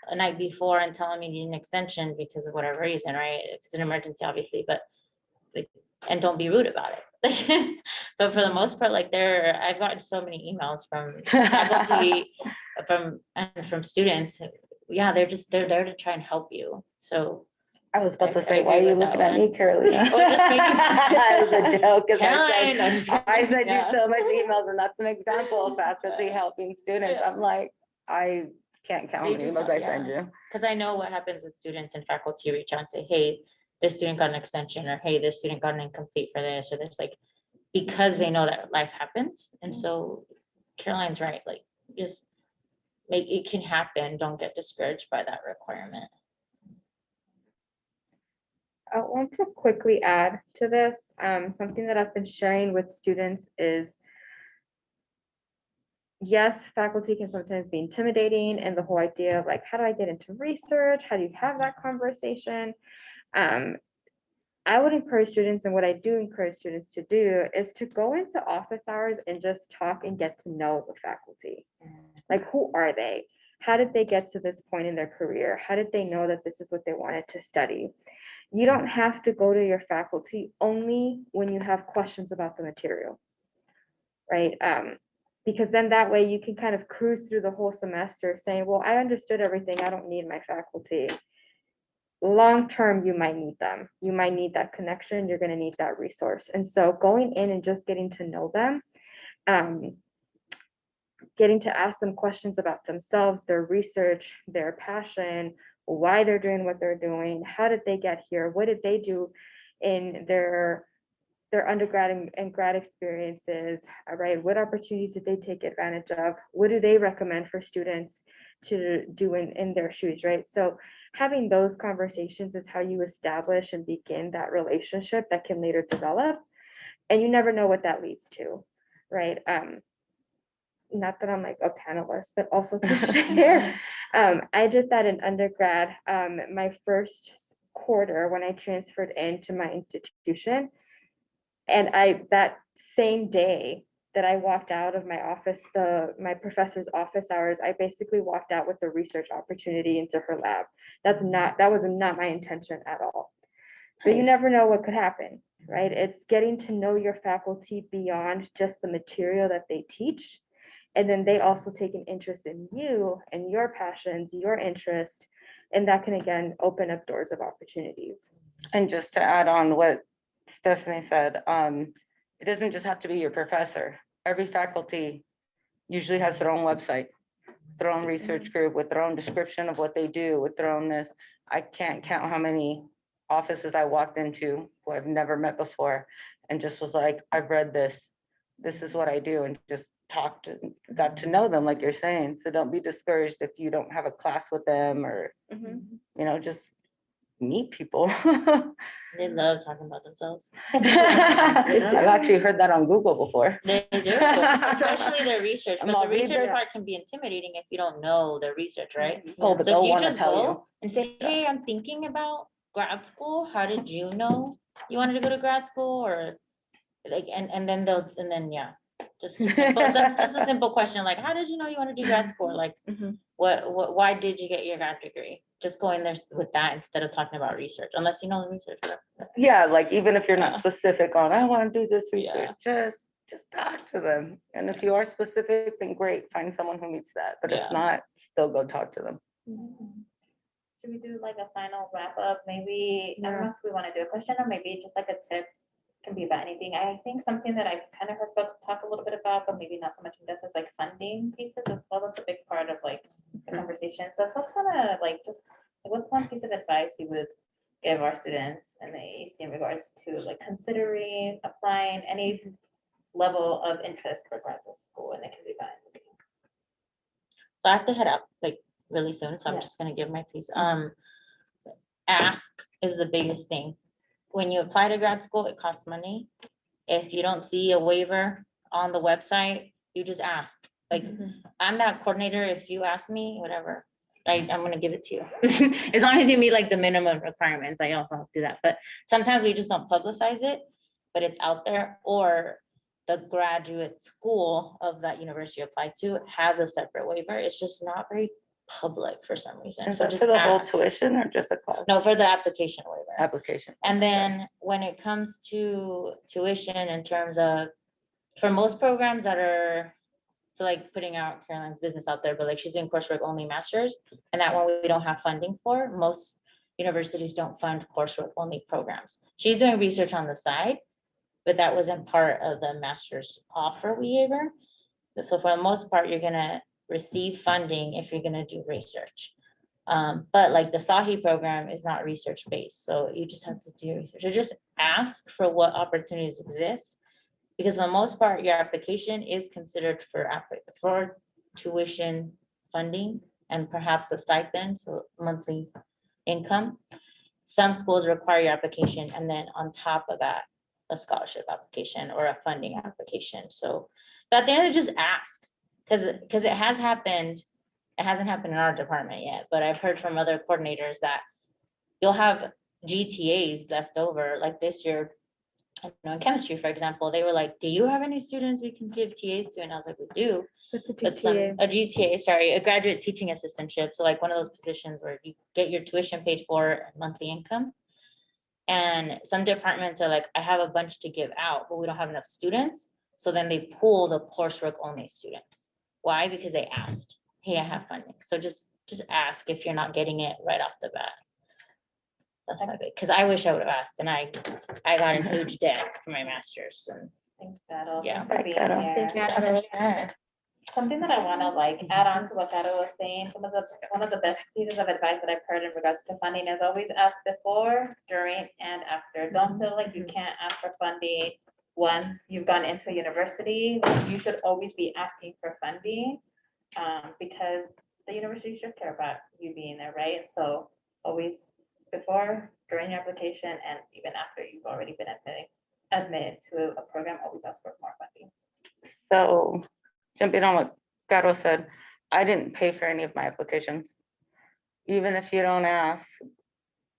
a night before and tell them you need an extension because of whatever reason, right? If it's an emergency, obviously, but like, and don't be rude about it. But for the most part, like I've gotten so many emails from faculty, from students. Yeah, they're there to try and help you. So I was about to I say, why are agree you with looking that at me, one. Carolina? Oh, just making- That was a joke, because Caroline, I'm just I kidding. send you Yeah. so much emails, and that's an example of faculty helping students. Yeah. I'm like, I can't count how They many just emails help, I send you. Because I know what happens with students and faculty reach out and say, hey, this student got an extension, or hey, this student got an incomplete for this or this, like, because they know that life happens. And so Caroline's right, like, just make it can happen. Don't get discouraged by that requirement. I want to quickly add to this. Something that I've been sharing with students is, yes, faculty can sometimes be intimidating, and the whole idea of like, how do I get into research? How do you have that conversation? I would encourage students, and what I do encourage students to do is to go into office hours and just talk and get to know the faculty. Like, who are they? How did they get to this point in their career? How did they know that this is what they wanted to study? You don't have to go to your faculty only when you have questions about the material, right? Because then that way you can kind of cruise through the whole semester saying, well, I understood everything. I don't need my faculty. Long-term, you might need them. You might need that connection. You're going to need that resource. And so going in and just getting to know them, getting to ask them questions about themselves, their research, their passion, why they're doing what they're doing, how did they get here, what did they do in their undergrad and grad experiences, right? What opportunities did they take advantage of? What do they recommend for students to do in their shoes, right? So having those conversations is how you establish and begin that relationship that can later develop. And you never know what that leads to, right? Not that I'm like a panelist, but also to share. I did that in undergrad. My first quarter when I transferred into my institution, and that same day that I walked out of my office, my professor's office hours, I basically walked out with a research opportunity into her lab. That was not my intention at all. But you Nice. never know what could happen, right? It's getting to know your faculty beyond just the material that they teach. And then they also take an interest in you and your passions, your interest, and that can again open up doors of opportunities. And just to add on what Stephanie said, it doesn't just have to be your professor. Every faculty usually has their own website, their own research group with their own description of what they do, with their own this. I can't count how many offices I walked into who I've never met before and just was like, I've read this. This is what I do, and just got to know them, like you're saying. So don't be discouraged if you don't have a class with them, or just meet people. They love talking about themselves. I've actually heard that on Google before. They do, especially their research, but I'll the read research their- part can be intimidating if you don't know their research, right? Oh, but So they'll if you want to just tell you. go and say, hey, I'm thinking about grad school, how did you know you wanted to go to grad school? Or like, and then yeah, just a simple question like, how did you know you want to do grad school? Like, why did you get your grad degree? Just go in there with that instead of talking about research, unless you know the research. Yeah, like even if you're not Yeah. specific on, I want to do this research, Yeah. just talk to them. And if you are specific, then great, find someone who meets that. But if Yeah. not, still go talk to them. Should we do like a final wrap up? Maybe, I don't know if we want to do a question or maybe just like a tip. Can be about anything. I think something that I've kind of heard folks talk a little bit about, but maybe not so much in depth, is like funding pieces as well. That's a big part of like the conversation. So if folks wanna like just, what's one piece of advice you would give our students in the AAC in regards to like considering applying any level of interest for graduate school, and it can be done. So I have to head out like really soon, so I'm Yeah. just gonna give my piece. Ask is the biggest thing. When you apply to grad school, it costs money. If you don't see a waiver on the website, you just ask. Like, I'm that coordinator. If you ask me, whatever, I'm gonna give it to you. As long as you meet like the minimum requirements, I also have to do that. But sometimes we just don't publicize it, but it's out there. Or the graduate school of that university you applied to has a separate waiver. It's just not very public for some reason. Is So that just for the whole ask. tuition or just a class No, for the application waiver. application? And then when it comes to tuition in terms of, for most programs that are, so like putting out Caroline's business out there, but like she's doing coursework only masters, and that one we don't have funding for. Most universities don't fund coursework only programs. She's doing research on the side, but that wasn't part of the master's offer we gave her. So for the most part, you're gonna receive funding if you're gonna do research. But like the SAHI program is not research based, so you just have to do research. So just ask for what opportunities exist. Because for the most part, your application is considered for tuition funding and perhaps a stipend, so monthly income. Some schools require your application, and then on top of that, a scholarship application or a funding application. So at the end, just ask, because it has happened. It hasn't happened in our department yet, but I've heard from other coordinators that you'll have GTAs left over, like this year, I know in chemistry, for example, they were like, do you have any students we can give TAs to? And I was like, we do. It's a But some, GTA. a GTA, sorry, a graduate teaching assistantship. So like one of those positions where you get your tuition paid for, monthly income. And some departments are like, I have a bunch to give out, but we don't have enough students. So then they pull the coursework only students. Why? Because they asked, hey, I have funding. So just ask if you're not getting it right off the bat. That's not good, because I wish I would have asked, and I got in huge debt for my master's, and Thanks, Gato. Yeah. Thanks for being Gato. here. Thank you. Sure. Something that I want to like add on to what Gato was saying, one of the best pieces of advice that I've heard in regards to funding is always ask before, during, and after. Don't feel like you can't ask for funding once you've gone into a university. You should always be asking for funding, because the university should care about you being there, right? So always before, during your application, and even after you've already been admitted to a program, always ask for more funding. So jumping on what Gato said, I didn't pay for any of my applications. Even if you don't ask,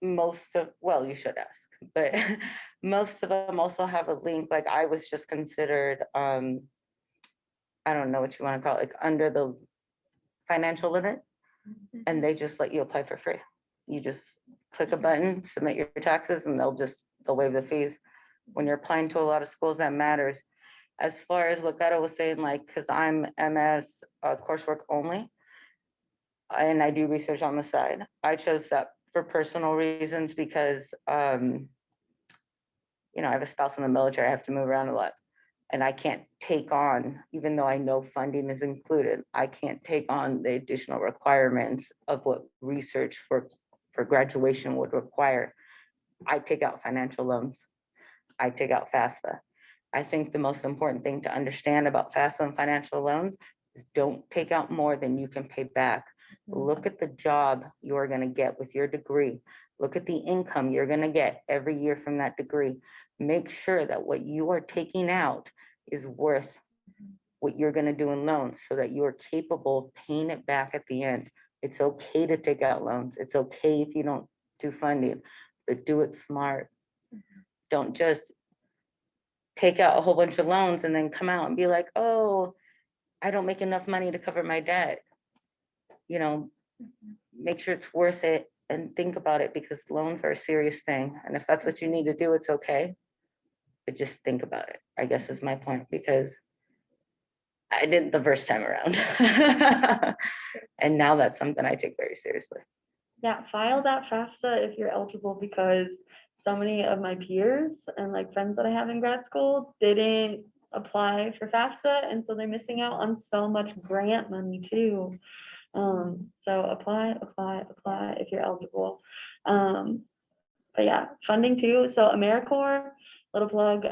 well, you should ask, but most of them also have a link. Like I was just considered, I don't know what you want to call it, like under the financial limit, and they just let you apply for free. You just click a button, submit your taxes, and they'll waive the fees. When you're applying to a lot of schools, that matters. As far as what Gato was saying, like, because I'm MS coursework only, and I do research on the side. I chose that for personal reasons because, you know, I have a spouse in the military. I have to move around a lot. And I can't take on, even though I know funding is included, I can't take on the additional requirements of what research for graduation would require. I take out financial loans. I take out FAFSA. I think the most important thing to understand about FAFSA and financial loans is don't take out more than you can pay back. Look at the job you're going to get with your degree. Look at the income you're going to get every year from that degree. Make sure that what you are taking out is worth what you're going to do in loans so that you are capable of paying it back at the end. It's okay to take out loans. It's okay if you don't do funding, but do it smart. Don't just take out a whole bunch of loans and then come out and be like, oh, I don't make enough money to cover my debt. You know, make sure it's worth it and think about it, because loans are a serious thing. And if that's what you need to do, it's okay. But just think about it, I guess is my point, because I did the first time around. And now that's something I take very seriously. Yeah, file that FAFSA if you're eligible, because so many of my peers and like friends that I have in grad school didn't apply for FAFSA, and so they're missing out on so much grant money too. So apply if you're eligible. But yeah, funding too. So AmeriCorps, little plug,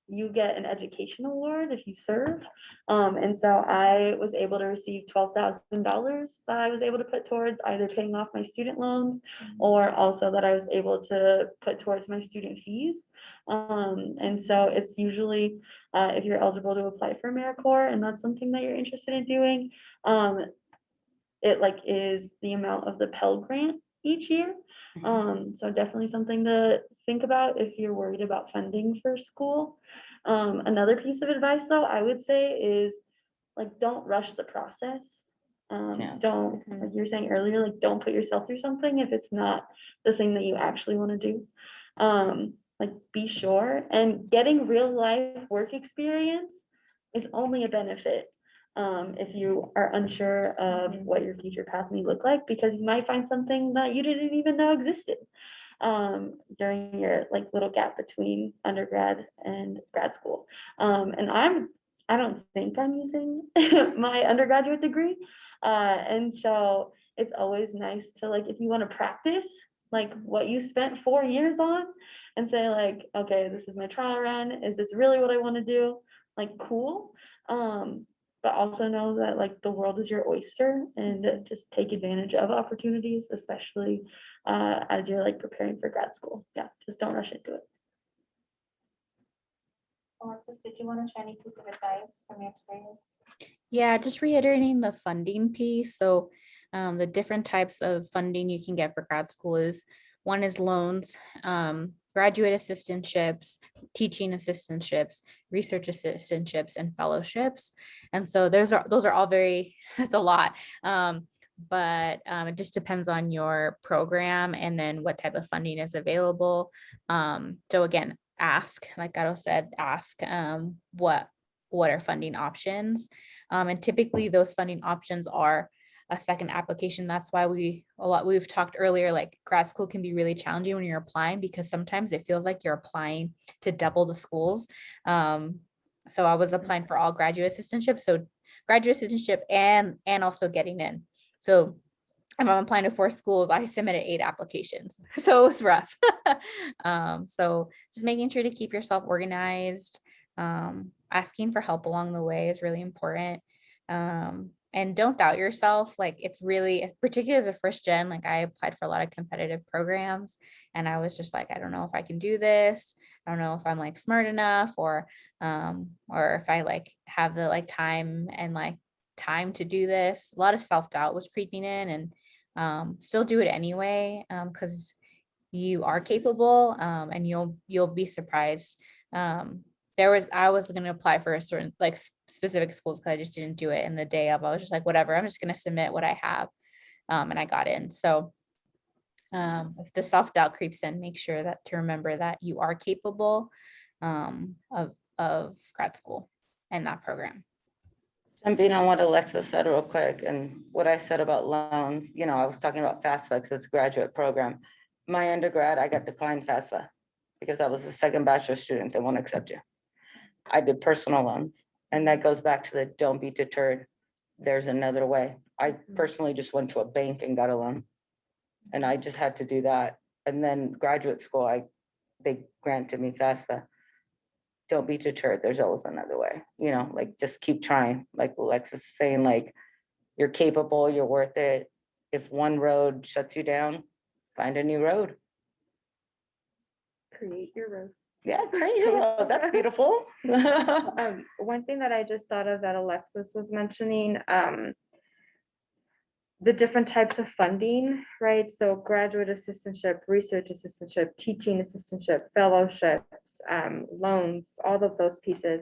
you get an education award if you serve. And so I was able to receive $12,000 that I was able to put towards either paying off my student loans, or also that I was able to put towards my student fees. And so it's usually, if you're eligible to apply for AmeriCorps and that's something that you're interested in doing, it like is the amount of the Pell Grant each year. So definitely something to think about if you're worried about funding for school. Another piece of advice though, I would say is like, don't rush the process. Don't, like you were saying earlier, like don't put yourself through something if it's not the thing that you actually want to do. Like be sure, and getting real life work experience is only a benefit. If you are unsure of what your future path may look like, because you might find something that you didn't even know existed during your like little gap between undergrad and grad school. And I don't think I'm using my undergraduate degree. And so it's always nice to, like, if you want to practice like what you spent 4 years on and say like, okay, this is my trial run. Is this really what I want to do? Like, cool. But also know that like the world is your oyster, and just take advantage of opportunities, especially as you're like preparing for grad school. Yeah, just don't rush into it. Alexis, did you want to share any piece of advice from your experience? Yeah, just reiterating the funding piece. So the different types of funding you can get for grad school is One is loans, graduate assistantships, teaching assistantships, research assistantships, and fellowships. And so those are all very, that's a lot. But it just depends on your program and then what type of funding is available. So again, ask, like Gato said, ask what are funding options. And typically those funding options are a second application. That's why we've talked earlier, like grad school can be really challenging when you're applying because sometimes it feels like you're applying to double the schools. So I was applying for all graduate assistantships, so graduate assistantship and also getting in. So if I'm applying to 4 schools, I submitted 8 applications. So it was rough. So just making sure to keep yourself organized, asking for help along the way is really important. And don't doubt yourself. Like it's really, particularly the first gen, like I applied for a lot of competitive programs and I was just like, I don't know if I can do this. I don't know if I'm like smart enough or if I like have the like time to do this. A lot of self-doubt was creeping in and still do it anyway because you are capable and you'll be surprised. I was going to apply for a certain like specific schools because I just didn't do it in the day of. I was just like, whatever, I'm just going to submit what I have. And I got in. So if the self-doubt creeps in, make sure to remember that you are capable of grad school and that program. Jumping on what Alexa said real quick and what I said about loans, I was talking about FAFSA because it's a graduate program. My undergrad, I got declined FAFSA because I was a second bachelor student. They won't accept you. I did personal loans, and that goes back to the don't be deterred. There's another way. I personally just went to a bank and got a loan, and I just had to do that. And then graduate school, they granted me FAFSA. Don't be deterred. There's always another way. Like just keep trying. Like Alexis is saying, like you're capable, you're worth it. If one road shuts you down, find a new road. Create your road. Yeah, create your road. That's beautiful. One thing that I just thought of that Alexis was mentioning, the different types of funding, right? So graduate assistantship, research assistantship, teaching assistantship, fellowships, loans, all of those pieces.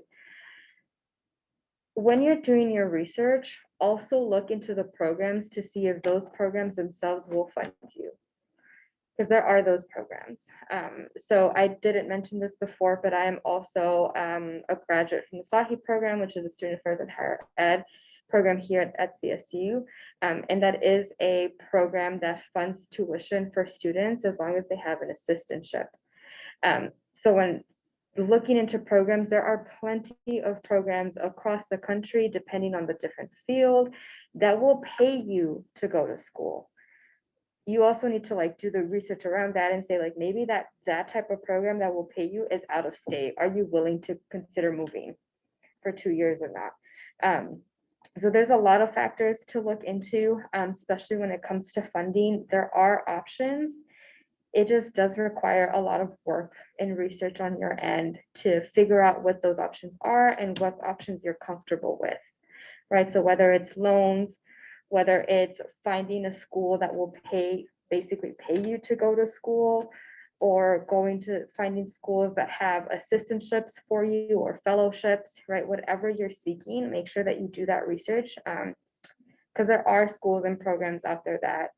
When you're doing your research, also look into the programs to see if those programs themselves will fund you. Because there are those programs. So I didn't mention this before, but I am also a graduate from the SAHI program, which is a Student Affairs and Higher Ed program here at CSU. And that is a program that funds tuition for students as long as they have an assistantship. So when looking into programs, there are plenty of programs across the country, depending on the different field, that will pay you to go to school. You also need to do the research around that and say maybe that type of program that will pay you is out of state. Are you willing to consider moving for 2 years or not? So there's a lot of factors to look into, especially when it comes to funding. There are options. It just does require a lot of work and research on your end to figure out what those options are and what options you're comfortable with, right? So whether it's loans, whether it's finding a school that will basically pay you to go to school, or finding schools that have assistantships for you or fellowships, right? Whatever you're seeking, make sure that you do that research, because there are schools and programs out there that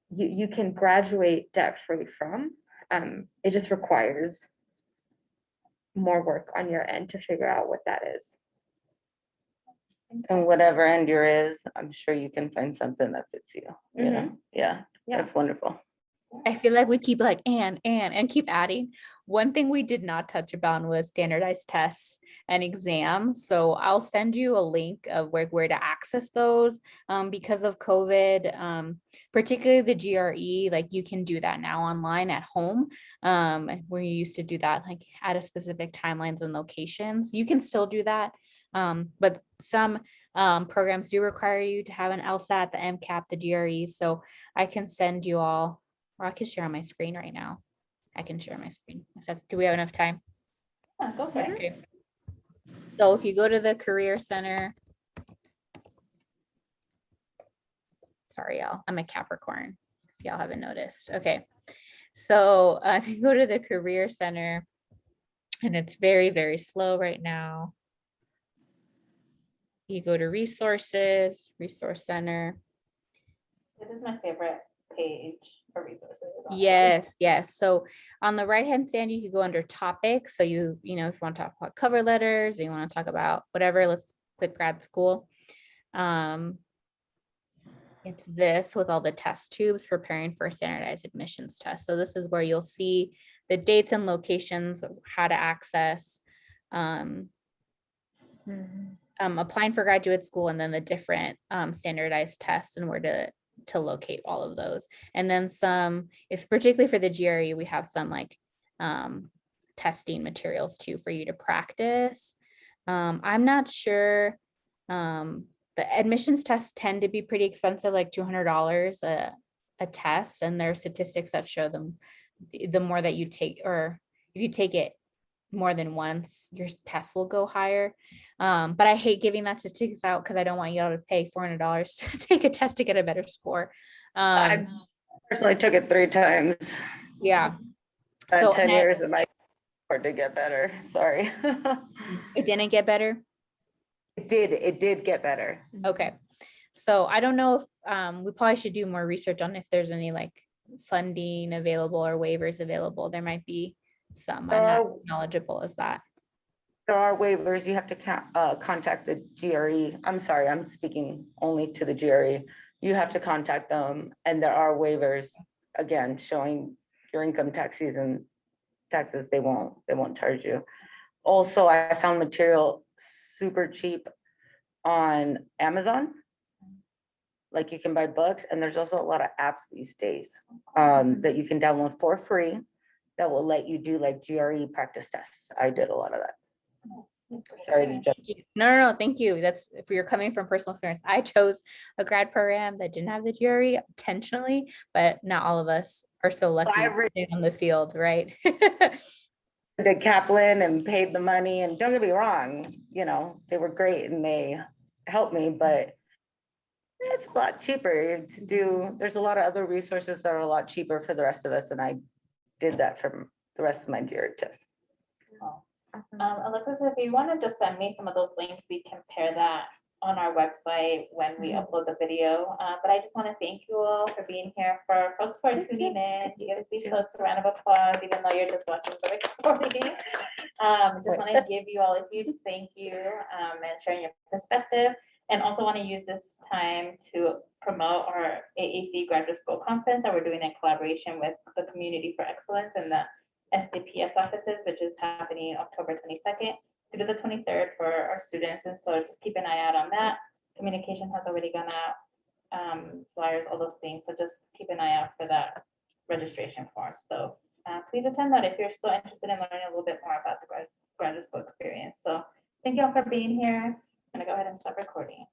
you can graduate debt-free from. It just requires more work on your end to figure out what that is. And whatever end yours is, I'm sure you can find something that fits you. Mhm. Yeah, Yeah. that's wonderful. I feel like we keep and keep adding. One thing we did not touch upon was standardized tests and exams. So I'll send you a link of where to access those because of COVID, particularly the GRE, like you can do that now online at home where you used to do that like at a specific timelines and locations. You can still do that. But some programs do require you to have an LSAT, the MCAT, the GRE. So I can send you all, or I can share on my screen right now. I can share my screen. Do we have enough time? Yeah, go for it. Okay. So if you go to the Career Center, sorry, y'all, I'm a Capricorn, if y'all haven't noticed. Okay. So if you go to the Career Center, and it's very, very slow right now. You go to Resources, Resource Center. This is my favorite page for resources. honestly. Yes, yes. So on the right-hand side, you could go under topics. So you know, if you want to talk about cover letters, or you want to talk about whatever, let's click grad school. It's this with all the test tubes preparing for a standardized admissions test. So this is where you'll see the dates and locations, of how to access, applying for graduate school, and then the different standardized tests and where to locate all of those. And then some, it's particularly for the GRE, we have some like testing materials too for you to practice. I'm not sure. The admissions tests tend to be pretty expensive, like $200 a test, and there are statistics that show them the more that you take, or if you take it more than once, your test will go higher. But I hate giving that statistics out because I don't want you all to pay $400 to take a test to get a better score. I personally took it 3 times. Yeah. So So 10 and years it might hard to get better. Sorry. it didn't get better. It did get better. Okay. So I don't know if we probably should do more research on if there's any like funding available or waivers available. There might be some. I'm not knowledgeable as that. There are waivers. You have to contact the GRE. I'm sorry, I'm speaking only to the GRE. You have to contact them, and there are waivers, again, showing your income tax season taxes. They won't charge you. Also, I found material super cheap on Amazon. Like you can buy books, and there's also a lot of apps these days that you can download for free that will let you do like GRE practice tests. I did a lot of that. Sorry to jump. No, thank you. That's if you're coming from personal experience. I chose a grad program that didn't have the GRE intentionally, but not all of us are so lucky to be on the field, right? Did Kaplan and paid the money, and don't get me wrong, you know, they were great and they helped me, but it's a lot cheaper to do. There's a lot of other resources that are a lot cheaper for the rest of us, and I did that from the rest of my GRE test. Alexis, if you want to just send me some of those links, we compare that on our website when we upload the video. But I just want to thank you all for being here. For folks who are tuning in, you give these folks a round of applause, even though you're just watching the recording. Just want to give you all a huge thank you and sharing your perspective. And also want to use this time to promote our AAC Graduate School Conference that we're doing in collaboration with the Community for Excellence and the SDPS offices, which is happening October 22nd through the 23rd for our students. And so just keep an eye out on that. Communication has already gone out, flyers, all those things. So just keep an eye out for that registration form. So please attend that if you're still interested in learning a little bit more about the graduate school experience. So thank you all for being here. I'm gonna go ahead and stop recording.